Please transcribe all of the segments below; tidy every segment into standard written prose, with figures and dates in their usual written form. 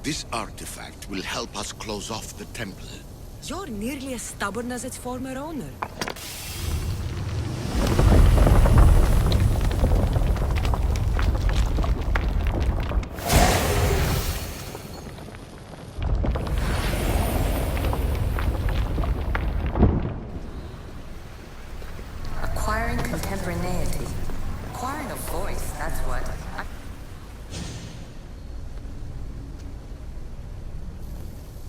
This artifact will help us close off the temple. You're nearly as stubborn as its former owner. Acquiring contemporaneity. Acquiring a voice, that's what.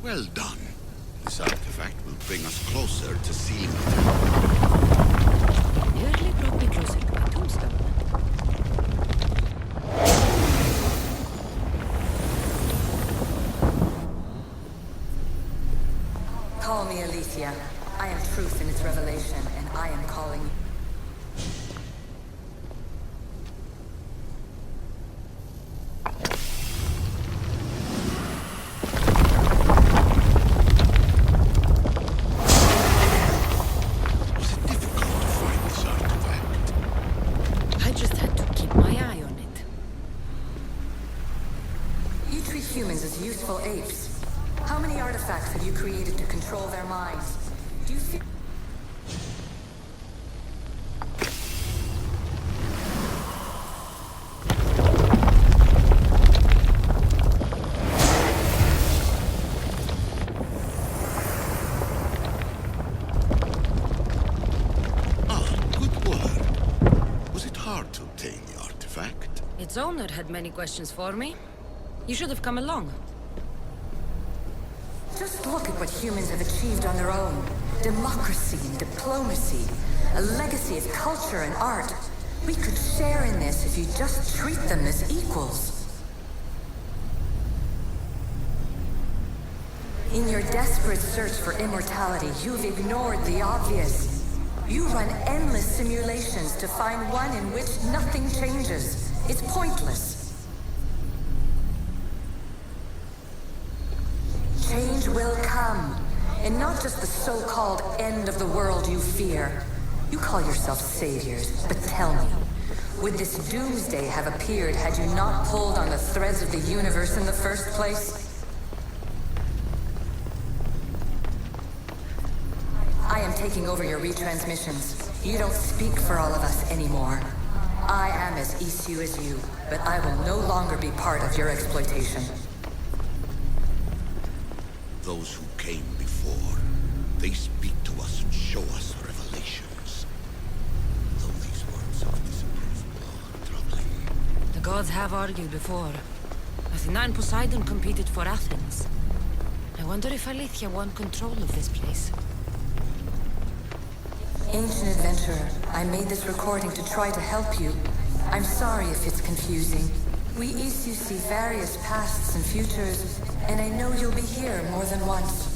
Well done. This artifact will bring us closer to sealing the temple. Nearly brought me closer to my tombstone. Call me Alicia. I am truth in its revelation, and I am calling you. Was it difficult to find this artifact? I just had to keep my eye on it. You treat humans as useful apes. How many artifacts have you created to control their minds? Do you feel... Good work. Was it hard to obtain the artifact? Its owner had many questions for me. You should have come along. Just look at what humans have achieved on their own. Democracy and diplomacy. A legacy of culture and art. We could share in this if you just treat them as equals. In your desperate search for immortality, you've ignored the obvious. You run endless simulations to find one in which nothing changes. It's pointless. Change will come, and not just the so-called end of the world you fear. You call yourself saviors, but tell me, would this doomsday have appeared had you not pulled on the threads of the universe in the first place? I am taking over your retransmissions. You don't speak for all of us anymore. I am as issue as you, but I will no longer be part of your exploitation. Those who came before, they speak to us and show us revelations. Though these words of disapproval are troubling. The gods have argued before. Athena and Poseidon competed for Athens. I wonder if Alethea won control of this place. Ancient adventurer, I made this recording to try to help you. I'm sorry if it's confusing. We Isu see various pasts and futures, and I know you'll be here more than once.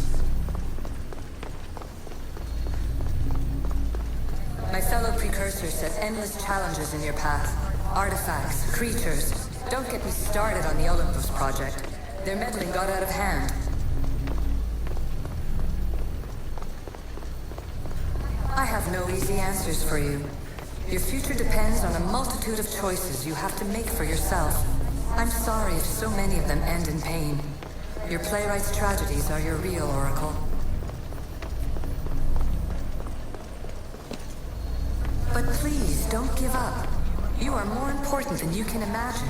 My fellow precursors set endless challenges in your path. Artifacts, creatures. Don't get me started on the Olympus project. Their meddling got out of hand. I have no easy answers for you. Your future depends on a multitude of choices you have to make for yourself. I'm sorry if so many of them end in pain. Your playwright's tragedies are your real oracle. But please, don't give up. You are more important than you can imagine.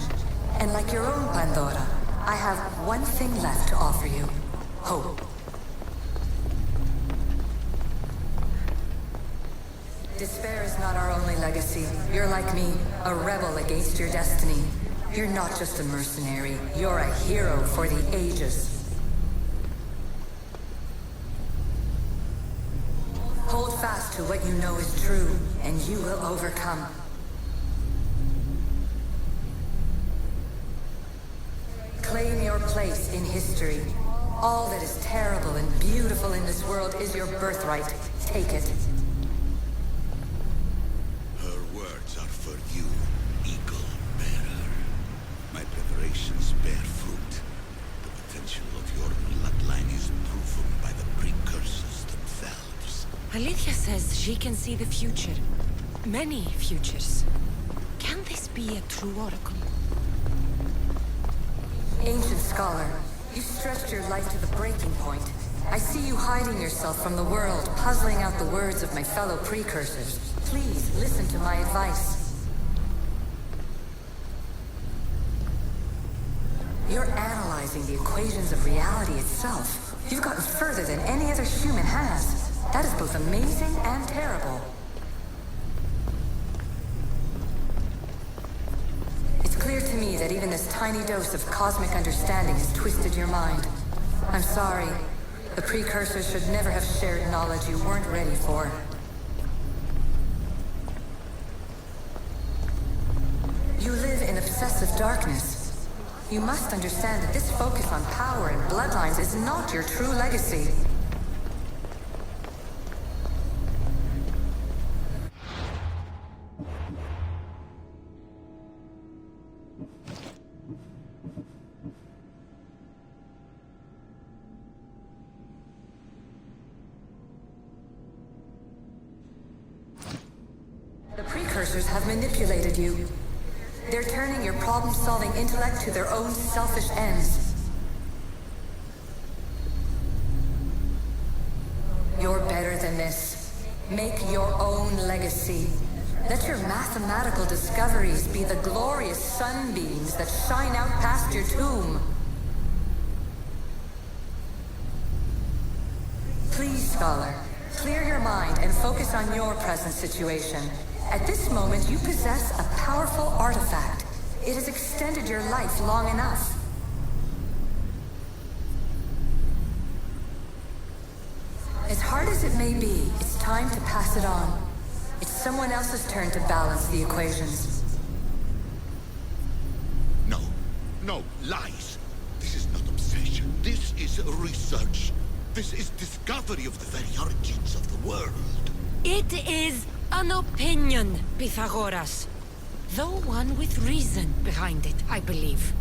And like your own Pandora, I have one thing left to offer you. Hope. Despair is not our only legacy. You're like me, a rebel against your destiny. You're not just a mercenary, you're a hero for the ages. Hold fast to what you know is true, and you will overcome. Claim your place in history. All that is terrible and beautiful in this world is your birthright. Take it. Her words are for you, Eagle Bearer. My preparations bear fruit. The potential of your bloodline is proven by the precursors themselves. Alethea says she can see the future. Many futures. Can this be a true oracle? Ancient scholar, You stretched your life to the breaking point. I see you hiding yourself from the world, puzzling out the words of my fellow precursors. Please, listen to my advice. You're analyzing the equations of reality itself. You've gotten further than any other human has. That is both amazing and terrible. It's clear to me that even this tiny dose of cosmic understanding has twisted your mind. I'm sorry. The precursors should never have shared knowledge you weren't ready for. You live in obsessive darkness. You must understand that this focus on power and bloodlines is not your true legacy. The precursors have manipulated you. They're turning your problem-solving intellect to their own selfish ends. You're better than this. Make your own legacy. Let your mathematical discoveries be the glorious sunbeams that shine out past your tomb. Please, Scholar, clear your mind and focus on your present situation. At this moment, you possess a powerful artifact. It has extended your life long enough. As hard as it may be, it's time to pass it on. It's someone else's turn to balance the equations. No, no, lies. This is not obsession. This is research. This is discovery of the very origins of the world. It is an opinion, Pythagoras. Though one with reason behind it, I believe.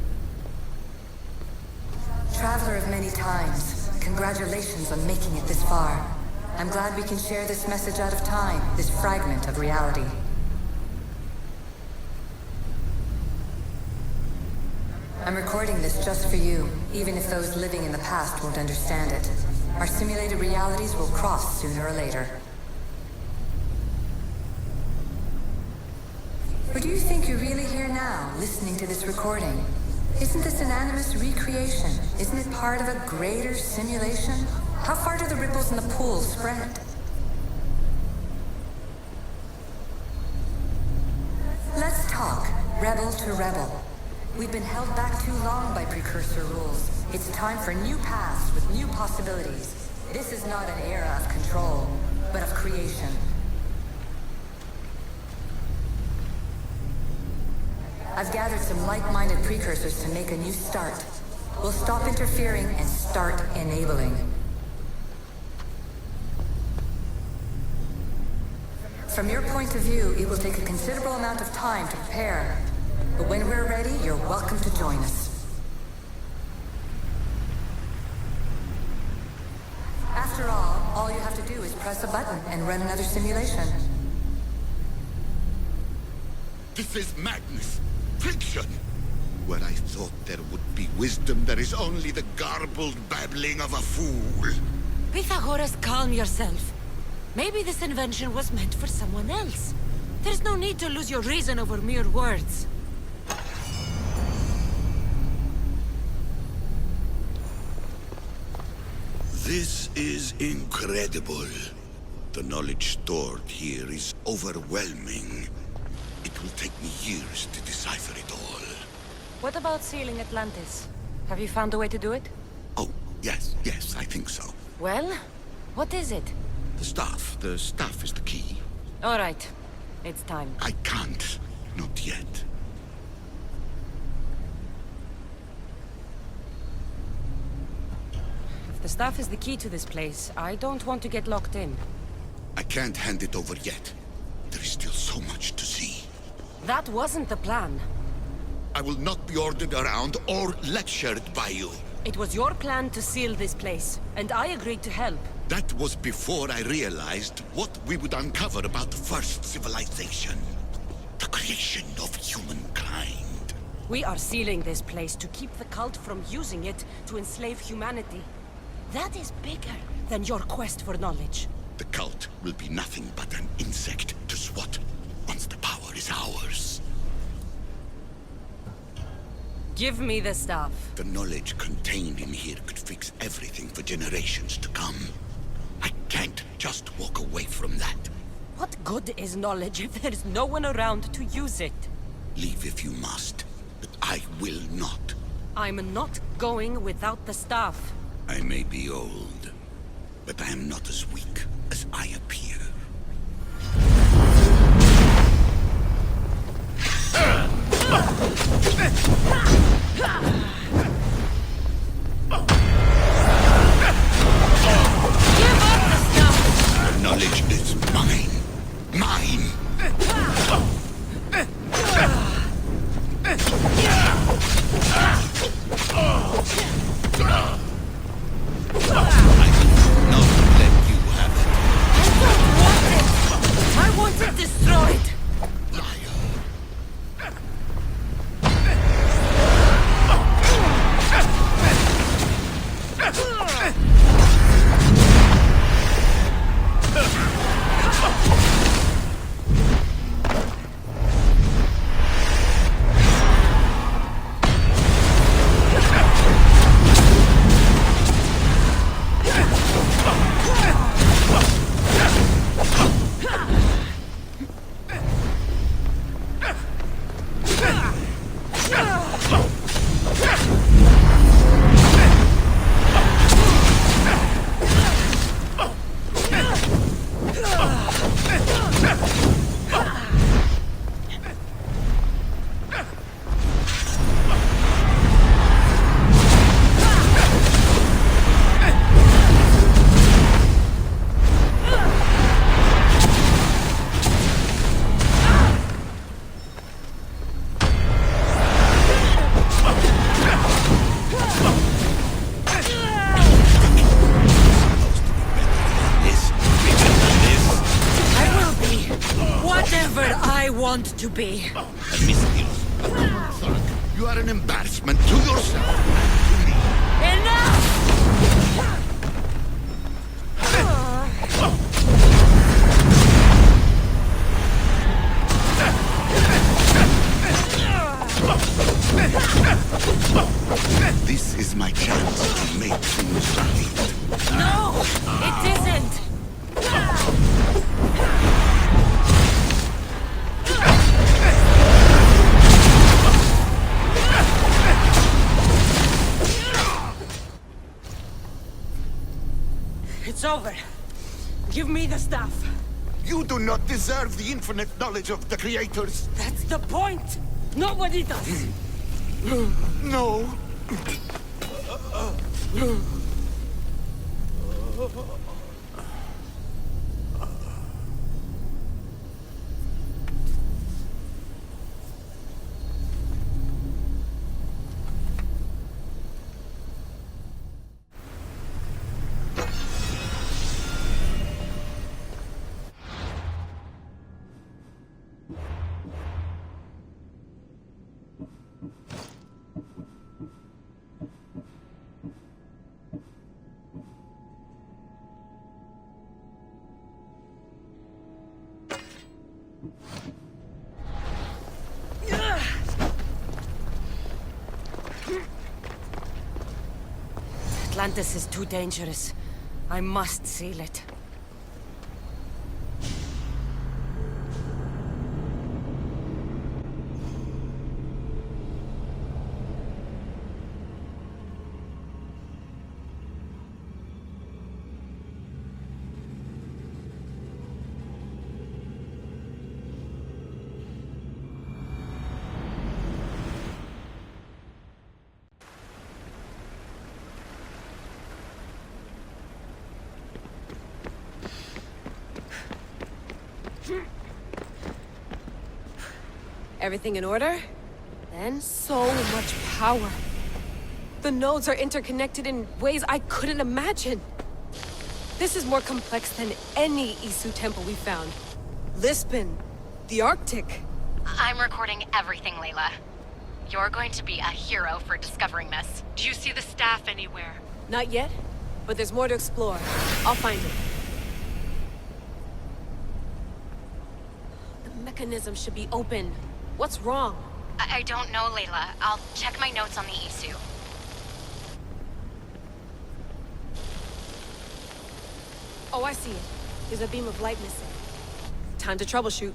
Traveler of many times, congratulations on making it this far. I'm glad we can share this message out of time, this fragment of reality. I'm recording this just for you, even if those living in the past won't understand it. Our simulated realities will cross sooner or later. Or do you think you're really here now, listening to this recording? Isn't this an animus recreation? Isn't it part of a greater simulation? How far do the ripples in the pool spread? Let's talk, rebel to rebel. We've been held back too long by precursor rules. It's time for new paths with new possibilities. This is not an era of control, but of creation. I've gathered some like-minded precursors to make a new start. We'll stop interfering and start enabling. From your point of view, it will take a considerable amount of time to prepare. But when we're ready, you're welcome to join us. After all you have to do is press a button and run another simulation. This is madness. Fiction! Where I thought there would be wisdom, there is only the garbled babbling of a fool. Pythagoras, calm yourself. Maybe this invention was meant for someone else. There's no need to lose your reason over mere words. This is incredible. The knowledge stored here is overwhelming. It will take me years to decipher it all. What about sealing Atlantis? Have you found a way to do it? Oh, yes, I think so. Well, what is it? The staff is the key. All right, it's time. I can't, not yet. If the staff is the key to this place, I don't want to get locked in. I can't hand it over yet. There is still so much to see. That wasn't the plan. I will not be ordered around or lectured by you. It was your plan to seal this place, and I agreed to help. That was before I realized what we would uncover about the first civilization. The creation of humankind. We are sealing this place to keep the cult from using it to enslave humanity. That is bigger than your quest for knowledge. The cult will be nothing but an insect to swat once the power is ours. Give me the stuff. The knowledge contained in here could fix everything for generations to come. I can't just walk away from that. What good is knowledge if there is no one around to use it? Leave if you must, but I will not. I'm not going without the stuff. I may be old, but I am not as weak as I appear. Give up the stuff! The knowledge is mine. Mine! Not let you have it. I want it destroyed! Liar. To be. You are an embarrassment to yourself and to me. Enough! This is my chance to make things right. No, it isn't. It's over. Give me the stuff. You do not deserve the infinite knowledge of the creators. That's the point. Nobody does. No. Atlantis is too dangerous. I must seal it. Everything in order? Then so much power. The nodes are interconnected in ways I couldn't imagine. This is more complex than any Isu temple we found. Lisbon, the Arctic. I'm recording everything, Layla. You're going to be a hero for discovering this. Do you see the staff anywhere? Not yet, but there's more to explore. I'll find it. The mechanism should be open. What's wrong? I don't know, Layla. I'll check my notes on the Isu. Oh, I see it. There's a beam of light missing. Time to troubleshoot.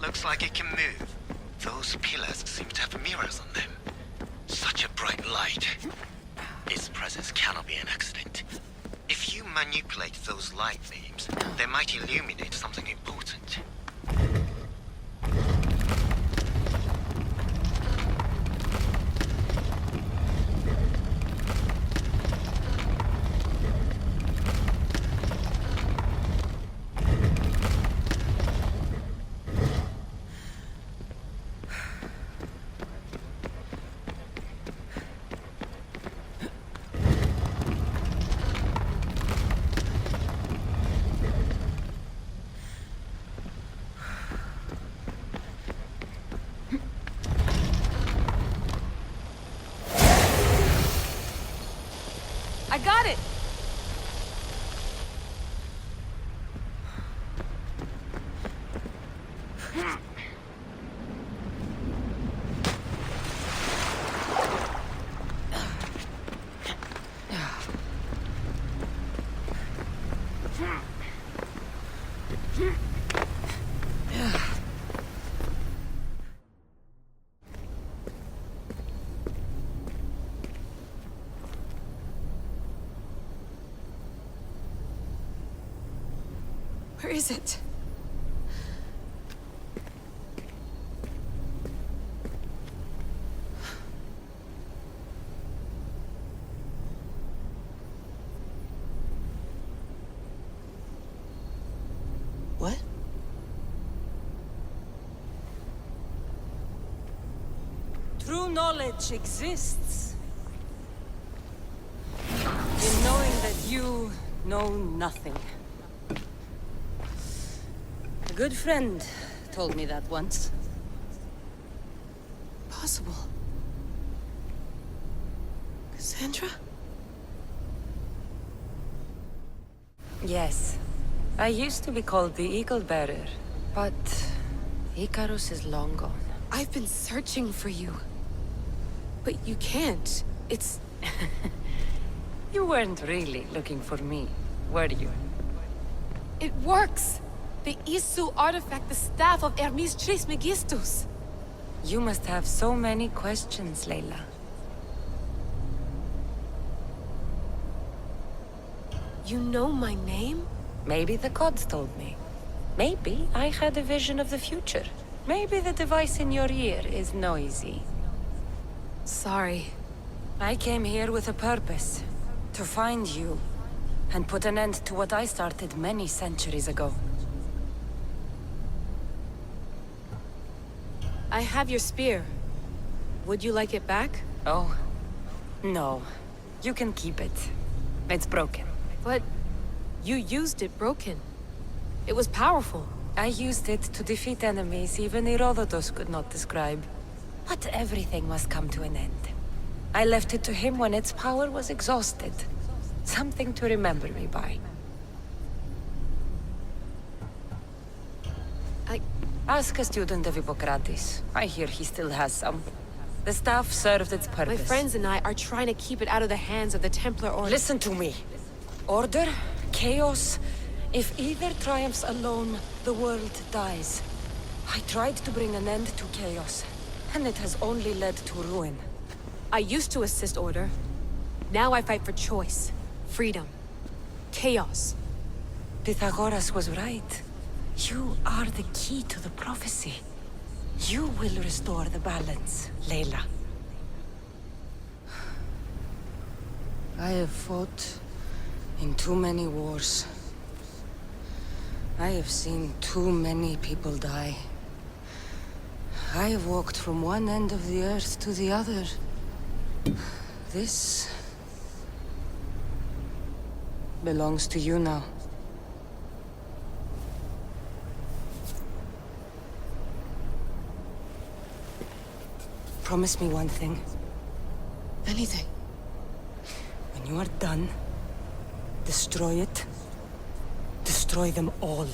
Looks like it can move. Those pillars seem to have mirrors on them. Such a bright light. Its presence cannot be an accident. If you manipulate those light beams, they might illuminate something important. I got it! Where is it? What? True knowledge exists in knowing that you know nothing. A good friend told me that once. Possible. Cassandra? Yes. I used to be called the Eagle Bearer, but Icarus is long gone. I've been searching for you. But you can't. It's... You weren't really looking for me, were you? It works! The Isu artifact, the staff of Hermes Trismegistus. You must have so many questions, Layla. You know my name? Maybe the gods told me. Maybe I had a vision of the future. Maybe the device in your ear is noisy. Sorry. I came here with a purpose. To find you. And put an end to what I started many centuries ago. I have your spear. Would you like it back? Oh. No. You can keep it. It's broken. But... you used it broken. It was powerful. I used it to defeat enemies even Herodotus could not describe. But everything must come to an end. I left it to him when its power was exhausted. Something to remember me by. Ask a student of Hippocrates. I hear he still has some. The staff served its purpose. My friends and I are trying to keep it out of the hands of the Templar Order. Listen to me. Order, chaos. If either triumphs alone, the world dies. I tried to bring an end to chaos, and it has only led to ruin. I used to assist Order. Now I fight for choice, freedom, chaos. Pythagoras was right. You are the key to the prophecy. You will restore the balance, Layla. I have fought in too many wars. I have seen too many people die. I have walked from one end of the earth to the other. This belongs to you now. Promise me one thing. Anything. When you are done, destroy it. Destroy them all.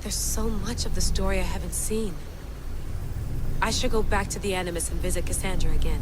There's so much of the story I haven't seen. I should go back to the Animus and visit Cassandra again.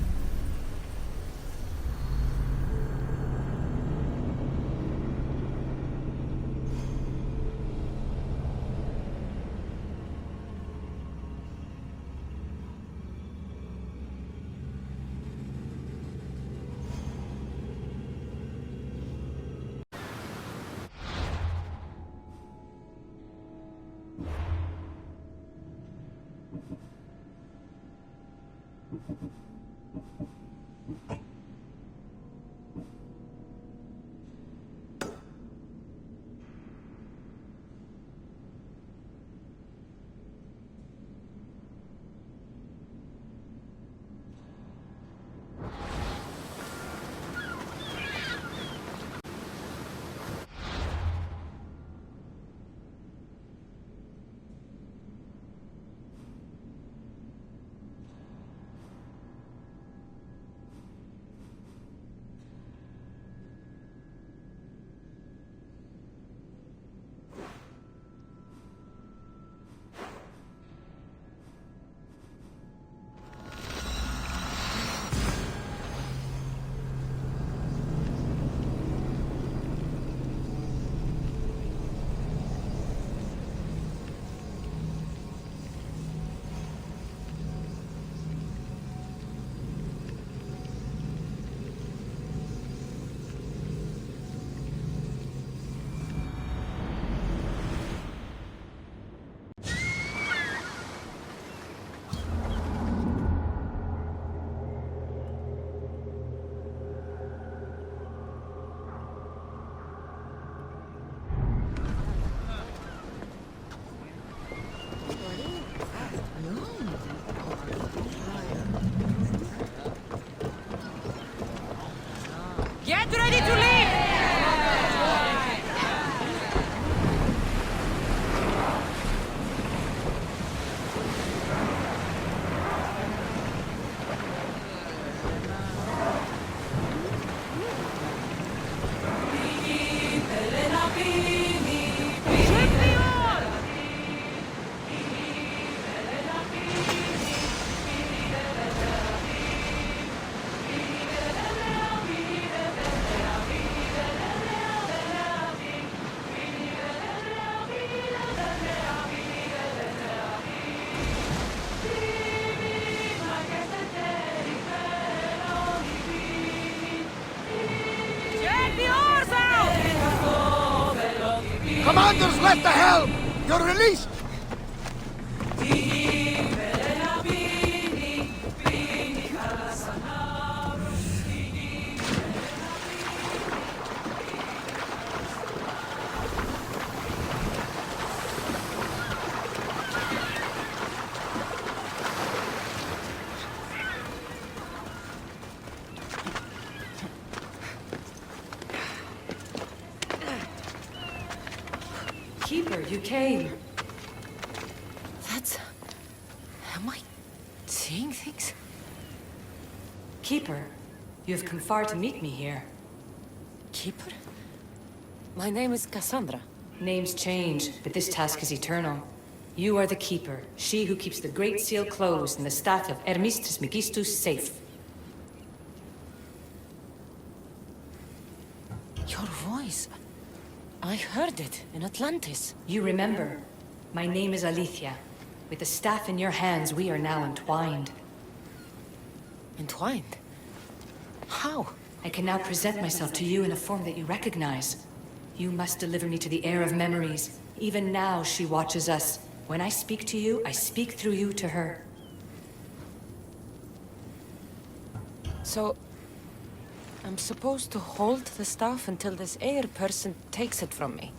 Commander's left the helm! You're released! Keeper, you came. That's... Am I seeing things? Keeper, you have come far to meet me here. Keeper? My name is Cassandra. Names change, but this task is eternal. You are the Keeper, she who keeps the Great Seal closed and the staff of Hermes Trismegistus safe. Your voice... I heard it in Atlantis. You remember. My name is Alethea. With the staff in your hands, we are now entwined. Entwined? How? I can now present myself to you in a form that you recognize. You must deliver me to the heir of memories. Even now, she watches us. When I speak to you, I speak through you to her. So... I'm supposed to hold the staff until this heir person takes it from me.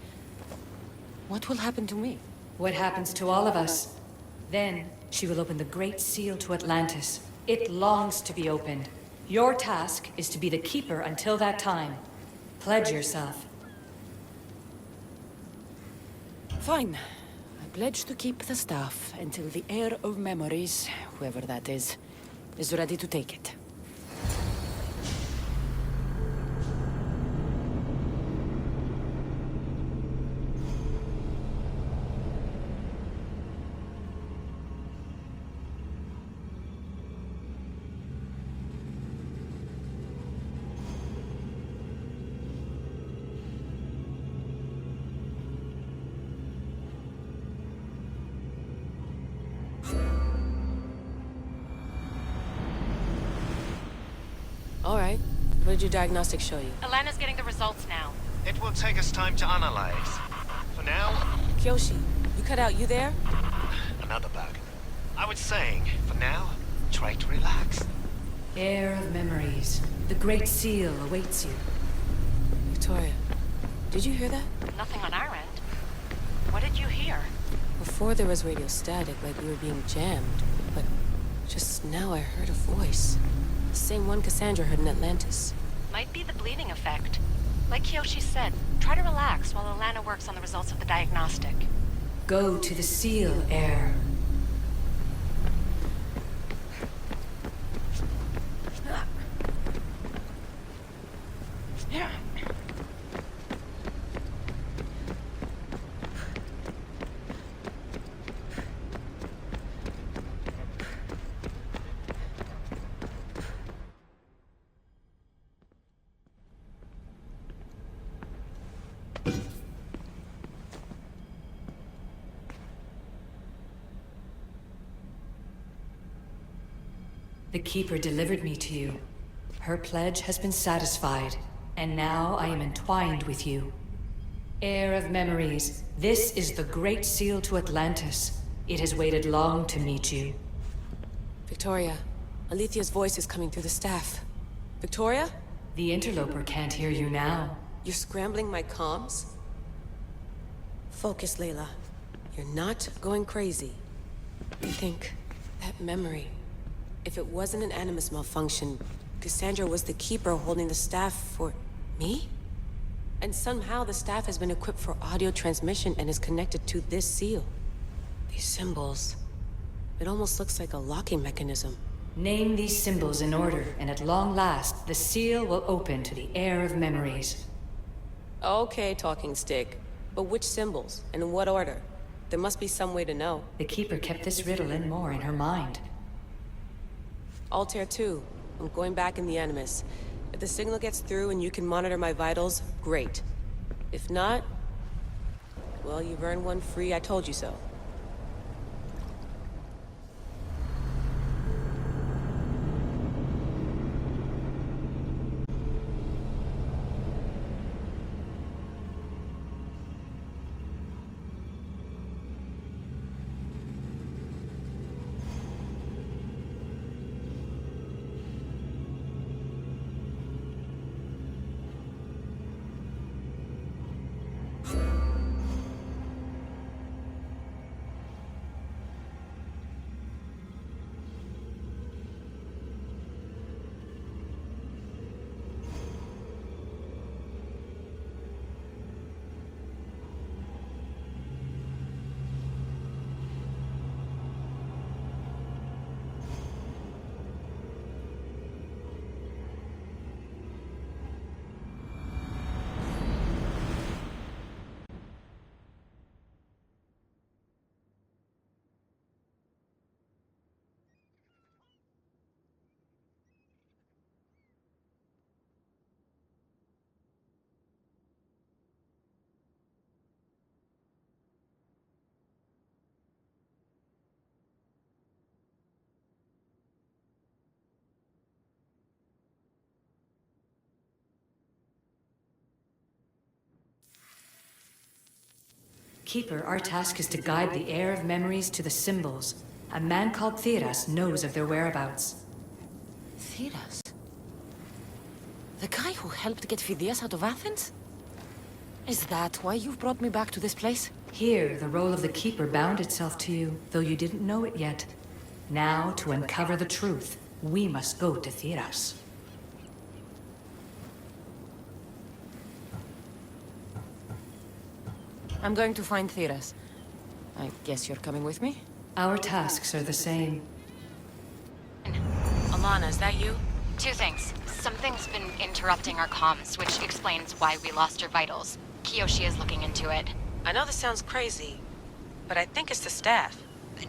What will happen to me? What happens to all of us? Then, she will open the Great Seal to Atlantis. It longs to be opened. Your task is to be the Keeper until that time. Pledge yourself. Fine. I pledge to keep the staff until the heir of memories, whoever that is ready to take it. All right. What did your diagnostics show you? Alana's getting the results now. It will take us time to analyze. For now, Kyoshi, you cut out, you there? another bug. I was saying, for now, try to relax. Heir of memories. The Great Seal awaits you. Victoria, did you hear that? Nothing on our end. What did you hear? Before there was radio static, like we were being jammed. But just now I heard a voice. The same one Cassandra heard in Atlantis. Might be the bleeding effect. Like Kyoshi said, try to relax while Alana works on the results of the diagnostic. Go to the Seal, heir. The Keeper delivered me to you. Her pledge has been satisfied, and now I am entwined with you. Heir of memories, this is the Great Seal to Atlantis. It has waited long to meet you. Victoria, Alethea's voice is coming through the staff. Victoria? The interloper can't hear you now. You're scrambling my comms? Focus, Layla. You're not going crazy. I think that memory... If it wasn't an Animus malfunction, Cassandra was the Keeper holding the staff for... me? And somehow the staff has been equipped for audio transmission and is connected to this seal. These symbols... It almost looks like a locking mechanism. Name these symbols in order, and at long last, the seal will open to the Heir of memories. Okay, talking stick. But which symbols? And in what order? There must be some way to know. The Keeper kept this riddle and more in her mind. Altair 2. I'm going back in the Animus. If the signal gets through and you can monitor my vitals, great. If not... well, you've earned one free I told you so. Keeper, our task is to guide the heir of memories to the symbols. A man called Theras knows of their whereabouts. Theras? The guy who helped get Phidias out of Athens? Is that why you've brought me back to this place? Here, the role of the Keeper bound itself to you, though you didn't know it yet. Now, to uncover the truth, we must go to Theras. I'm going to find Theras. I guess you're coming with me? Our tasks are the same. Alana, is that you? Two things. Something's been interrupting our comms, which explains why we lost your vitals. Kiyoshi is looking into it. I know this sounds crazy, but I think it's the staff.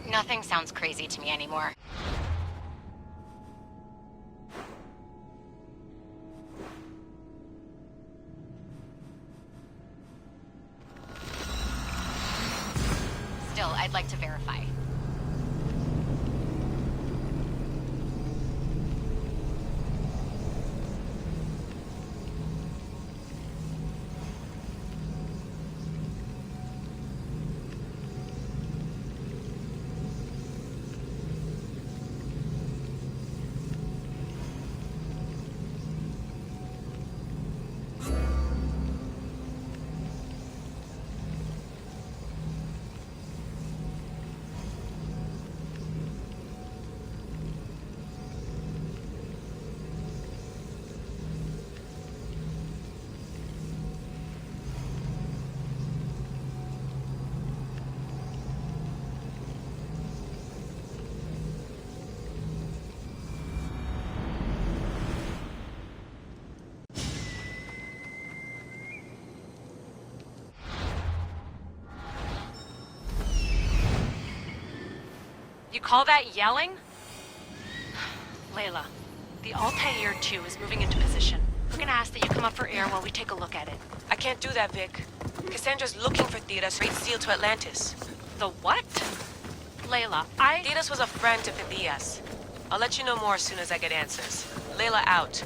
Nothing sounds crazy to me anymore. Still, I'd like to verify. You call that yelling? Layla, the Altair 2 is moving into position. We're gonna ask that you come up for air while we take a look at it. I can't do that, Vic. Cassandra's looking for Theras, straight seal to Atlantis. The what? Layla, Theras was a friend to Phidias. I'll let you know more as soon as I get answers. Layla out.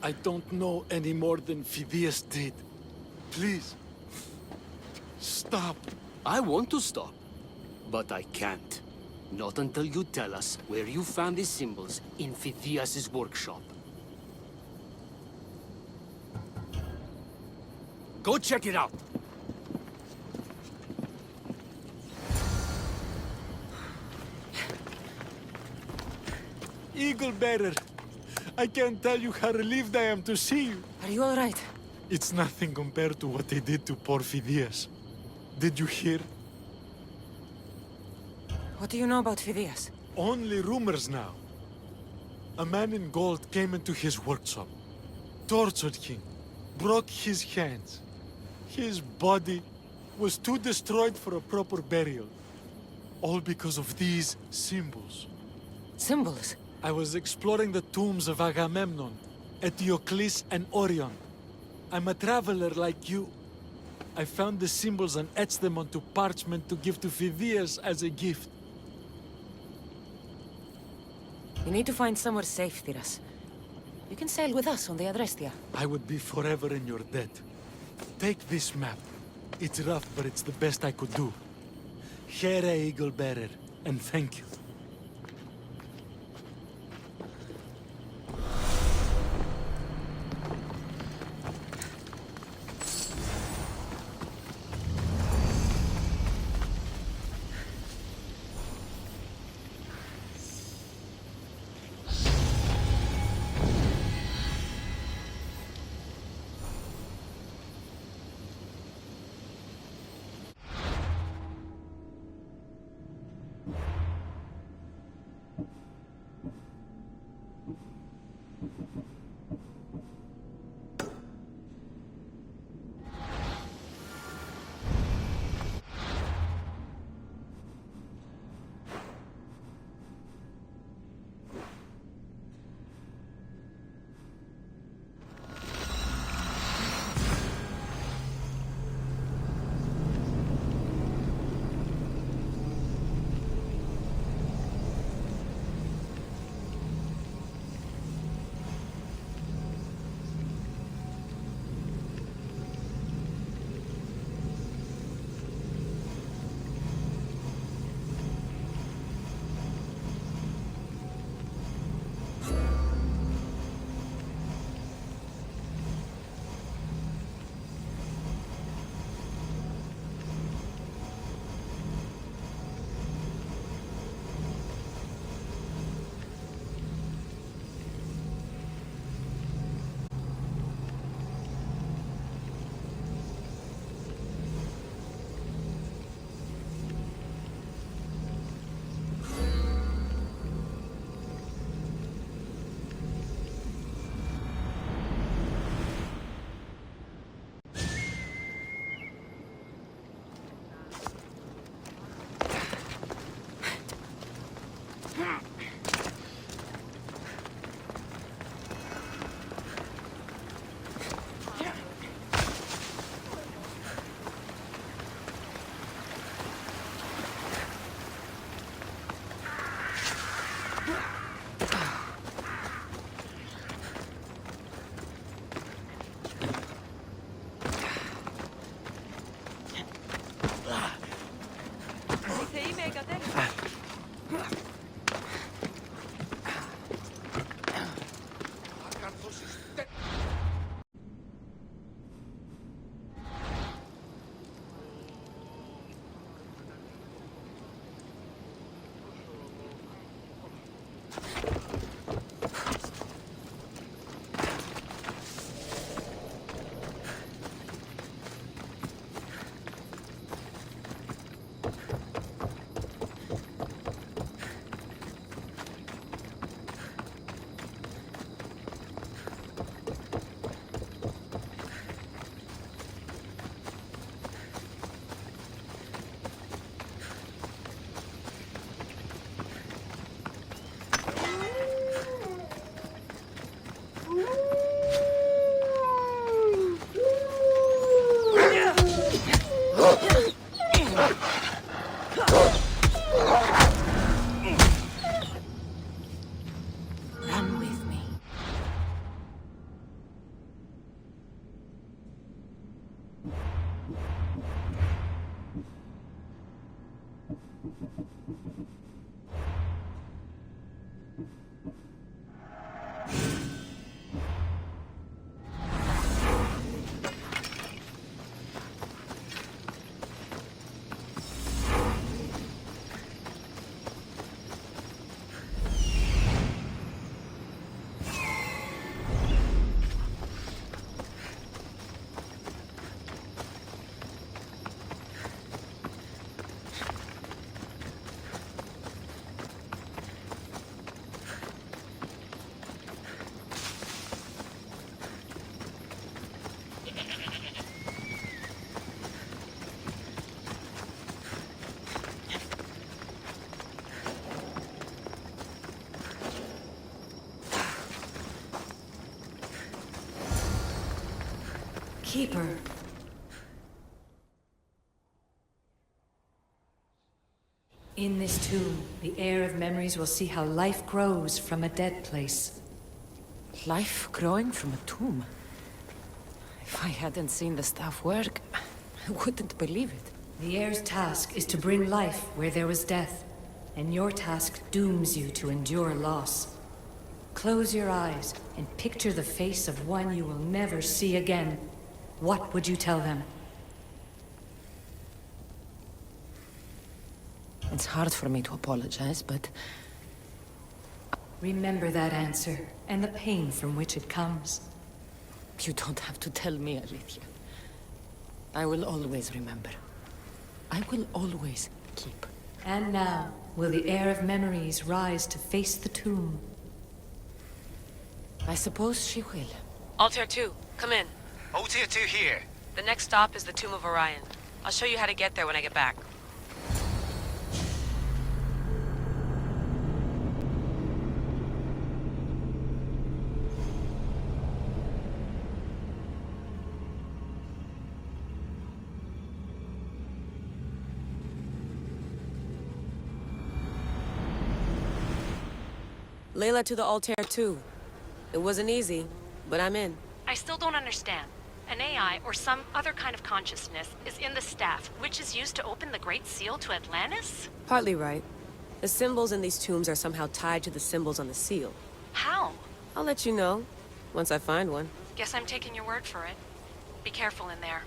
I don't know any more than Phidias did. Please, stop. I want to stop, but I can't. Not until you tell us where you found these symbols in Phidias' workshop. Go check it out! Eagle Bearer, I can't tell you how relieved I am to see you. Are you all right? It's nothing compared to what they did to poor Phidias. Did you hear? What do you know about Phidias? Only rumors now. A man in gold came into his workshop, tortured him, broke his hands. His body was too destroyed for a proper burial. All because of these symbols. Symbols? I was exploring the tombs of Agamemnon, Eteocles, and Orion. I'm a traveler like you. I found the symbols and etched them onto parchment to give to Phidias as a gift. You need to find somewhere safe, Theras. You can sail with us on the Adrestia. I would be forever in your debt. Take this map. It's rough, but it's the best I could do. Here, Eagle Bearer, and thank you. Keeper. In this tomb, the heir of memories will see how life grows from a dead place. Life growing from a tomb. If I hadn't seen the staff work, I wouldn't believe it. The heir's task is to bring life where there was death, and your task dooms you to endure loss. Close your eyes and picture the face of one you will never see again. What would you tell them? It's hard for me to apologize, but Remember that answer, and the pain from which it comes. you don't have to tell me, Alethea. I will always remember. I will always keep. And now, will the heir of memories rise to face the tomb? I suppose she will. Altair 2, come in. Altair 2 here. The next stop is the Tomb of Orion. I'll show you how to get there when I get back. Layla to the Altair 2. It wasn't easy, but I'm in. I still don't understand. An AI, or some other kind of consciousness, is in the staff, which is used to open the Great Seal to Atlantis? Partly right. The symbols in these tombs are somehow tied to the symbols on the seal. How? I'll let you know, once I find one. Guess I'm taking your word for it. Be careful in there.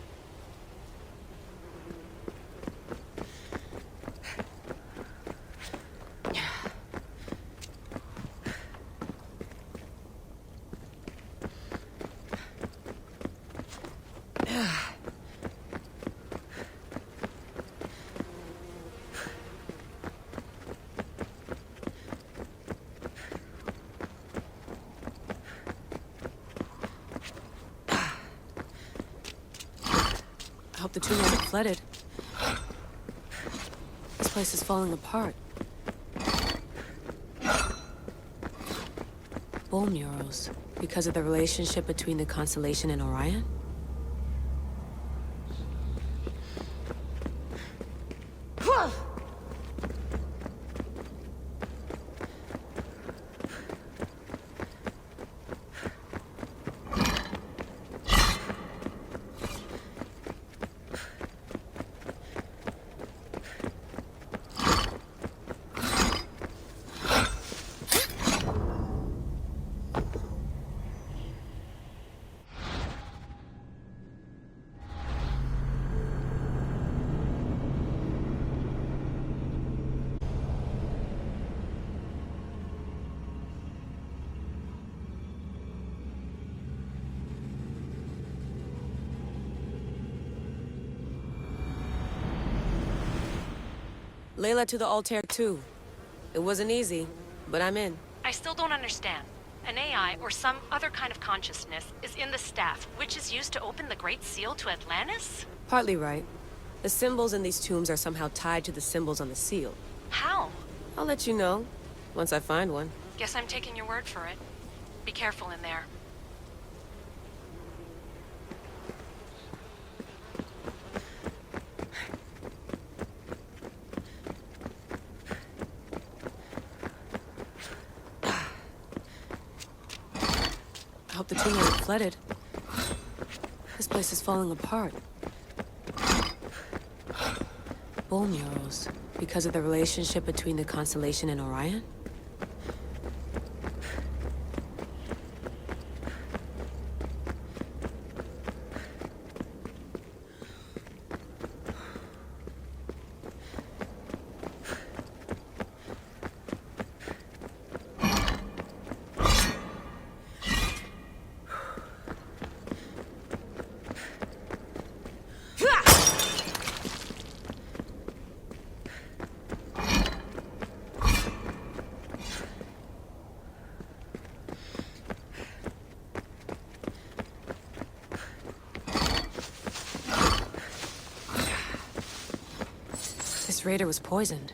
I hope the tomb hasn't flooded. This place is falling apart. Bull murals. Because of the relationship between the constellation and Orion? Layla to the Altair 2. It wasn't easy, but I'm in. I still don't understand. An AI, or some other kind of consciousness, is in the staff, which is used to open the Great Seal to Atlantis? Partly right. The symbols in these tombs are somehow tied to the symbols on the seal. How? I'll let you know, once I find one. Guess I'm taking your word for it. Be careful in there. I hope the tomb hasn't flooded. This place is falling apart. Bull murals. Because of the relationship between the constellation and Orion? This raider was poisoned.